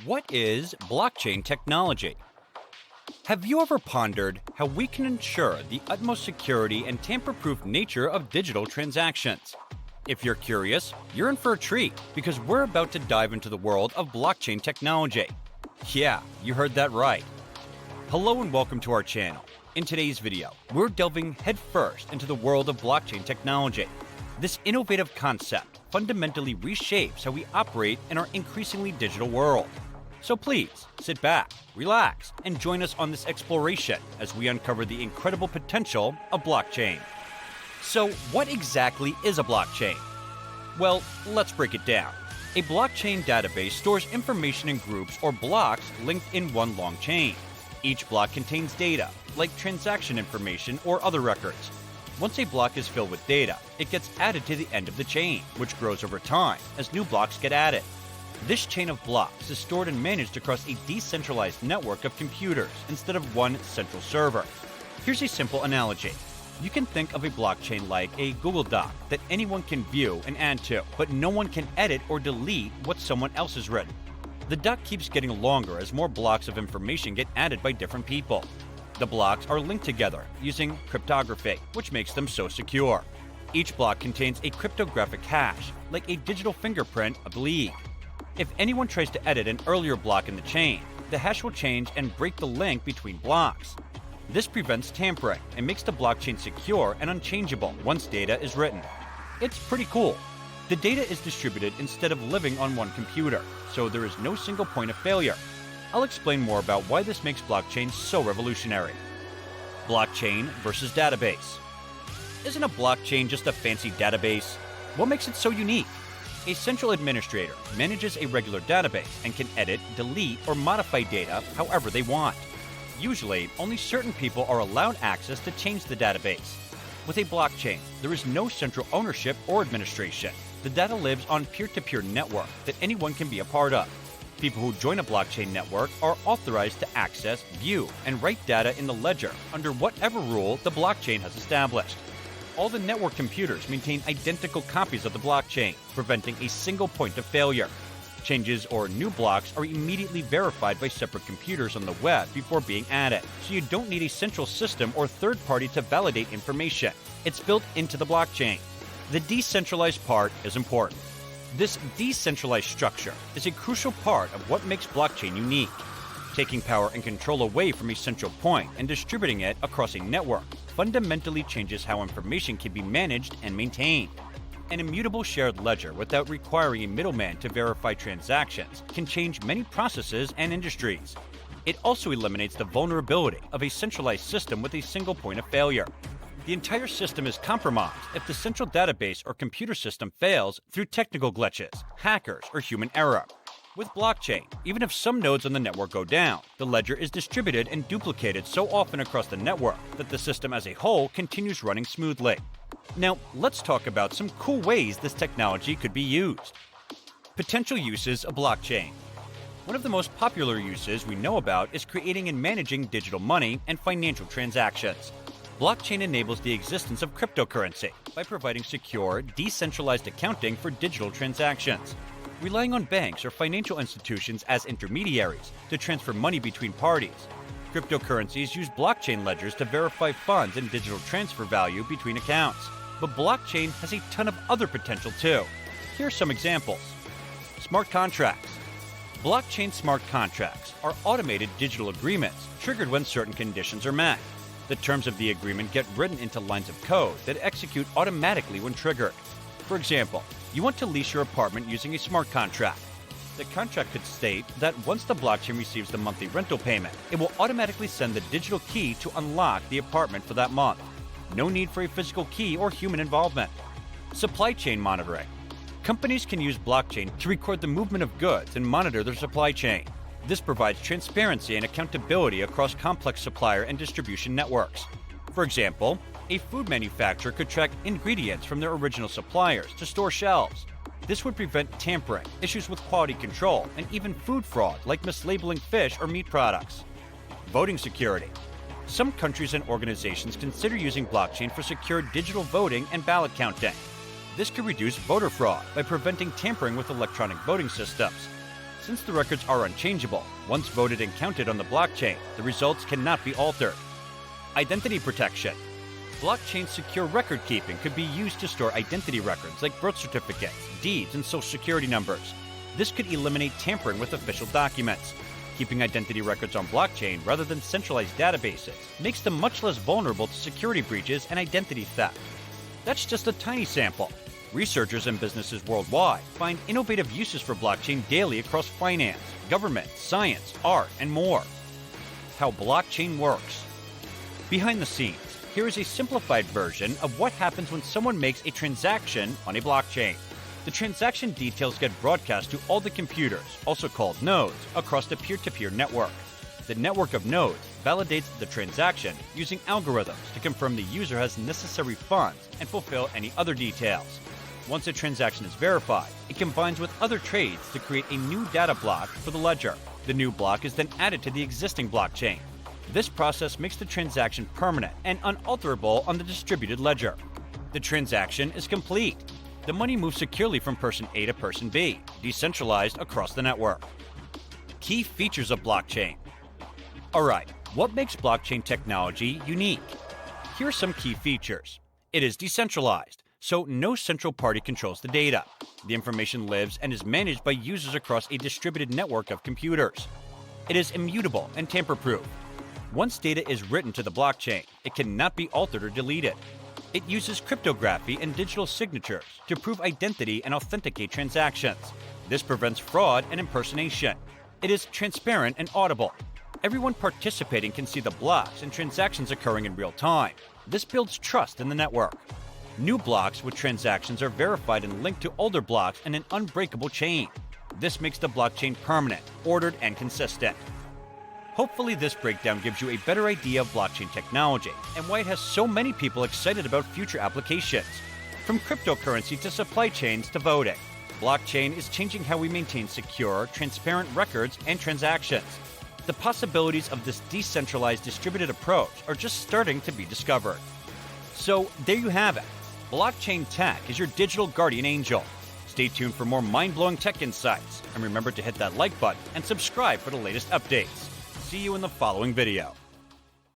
What is blockchain technology? Have you ever pondered how we can ensure the utmost security and tamper-proof nature of digital transactions? If you're curious, you're in for a treat because we're about to dive into the world of blockchain technology. Yeah, you heard that right. Hello and welcome to our channel. In today's video, we're delving headfirst into the world of blockchain technology. This innovative concept fundamentally reshapes how we operate in our increasingly digital world. So please, sit back, relax, and join us on this exploration as we uncover the incredible potential of blockchain. So what exactly is a blockchain? Well, let's break it down. A blockchain database stores information in groups or blocks linked in one long chain. Each block contains data, like transaction information or other records. Once a block is filled with data, it gets added to the end of the chain, which grows over time as new blocks get added. This chain of blocks is stored and managed across a decentralized network of computers instead of one central server. Here's a simple analogy. You can think of a blockchain like a Google Doc that anyone can view and add to, but no one can edit or delete what someone else has written. The doc keeps getting longer as more blocks of information get added by different people. The blocks are linked together using cryptography, which makes them so secure. Each block contains a cryptographic hash, like a digital fingerprint of the lead. If anyone tries to edit an earlier block in the chain, the hash will change and break the link between blocks. This prevents tampering and makes the blockchain secure and unchangeable once data is written. It's pretty cool. The data is distributed instead of living on one computer, so there is no single point of failure. I'll explain more about why this makes blockchain so revolutionary. Blockchain versus database. Isn't a blockchain just a fancy database? What makes it so unique? A central administrator manages a regular database and can edit, delete, or modify data however they want. Usually, only certain people are allowed access to change the database. With a blockchain, there is no central ownership or administration. The data lives on peer-to-peer network that anyone can be a part of. People who join a blockchain network are authorized to access, view, and write data in the ledger under whatever rule the blockchain has established. All the network computers maintain identical copies of the blockchain, preventing a single point of failure. Changes or new blocks are immediately verified by separate computers on the web before being added, so you don't need a central system or third party to validate information. It's built into the blockchain. The decentralized part is important. This decentralized structure is a crucial part of what makes blockchain unique. Taking power and control away from a central point and distributing it across a network fundamentally changes how information can be managed and maintained. An immutable shared ledger without requiring a middleman to verify transactions can change many processes and industries. It also eliminates the vulnerability of a centralized system with a single point of failure. The entire system is compromised if the central database or computer system fails through technical glitches, hackers, or human error. With blockchain, even if some nodes on the network go down, the ledger is distributed and duplicated so often across the network that the system as a whole continues running smoothly. Now, let's talk about some cool ways this technology could be used. Potential uses of blockchain. One of the most popular uses we know about is creating and managing digital money and financial transactions. Blockchain enables the existence of cryptocurrency by providing secure, decentralized accounting for digital transactions. Relying on banks or financial institutions as intermediaries to transfer money between parties. Cryptocurrencies use blockchain ledgers to verify funds and digital transfer value between accounts. But blockchain has a ton of other potential too. Here are some examples. Smart contracts. Blockchain smart contracts are automated digital agreements triggered when certain conditions are met. The terms of the agreement get written into lines of code that execute automatically when triggered. For example, you want to lease your apartment using a smart contract. The contract could state that once the blockchain receives the monthly rental payment, it will automatically send the digital key to unlock the apartment for that month. No need for a physical key or human involvement. Supply chain monitoring. Companies can use blockchain to record the movement of goods and monitor their supply chain. This provides transparency and accountability across complex supplier and distribution networks. For example, a food manufacturer could track ingredients from their original suppliers to store shelves. This would prevent tampering, issues with quality control, and even food fraud like mislabeling fish or meat products. Voting security. Some countries and organizations consider using blockchain for secure digital voting and ballot counting. This could reduce voter fraud by preventing tampering with electronic voting systems. Since the records are unchangeable, once voted and counted on the blockchain, the results cannot be altered. Identity protection. Blockchain secure record keeping could be used to store identity records like birth certificates, deeds, and social security numbers. This could eliminate tampering with official documents. Keeping identity records on blockchain rather than centralized databases makes them much less vulnerable to security breaches and identity theft. That's just a tiny sample. Researchers and businesses worldwide find innovative uses for blockchain daily across finance, government, science, art, and more. How blockchain works. Behind the scenes, here is a simplified version of what happens when someone makes a transaction on a blockchain. The transaction details get broadcast to all the computers, also called nodes, across the peer-to-peer network. The network of nodes validates the transaction using algorithms to confirm the user has necessary funds and fulfill any other details. Once a transaction is verified, it combines with other trades to create a new data block for the ledger. The new block is then added to the existing blockchain. This process makes the transaction permanent and unalterable on the distributed ledger. The transaction is complete. The money moves securely from person A to person B, decentralized across the network. Key features of blockchain. Alright, what makes blockchain technology unique? Here are some key features. It is decentralized, so no central party controls the data. The information lives and is managed by users across a distributed network of computers. It is immutable and tamper-proof. Once data is written to the blockchain, it cannot be altered or deleted. It uses cryptography and digital signatures to prove identity and authenticate transactions. This prevents fraud and impersonation. It is transparent and audible. Everyone participating can see the blocks and transactions occurring in real time. This builds trust in the network. New blocks with transactions are verified and linked to older blocks in an unbreakable chain. This makes the blockchain permanent, ordered, and consistent. Hopefully this breakdown gives you a better idea of blockchain technology and why it has so many people excited about future applications. From cryptocurrency to supply chains to voting, blockchain is changing how we maintain secure, transparent records and transactions. The possibilities of this decentralized distributed approach are just starting to be discovered. So there you have it. Blockchain tech is your digital guardian angel. Stay tuned for more mind-blowing tech insights, and remember to hit that like button and subscribe for the latest updates. See you in the following video.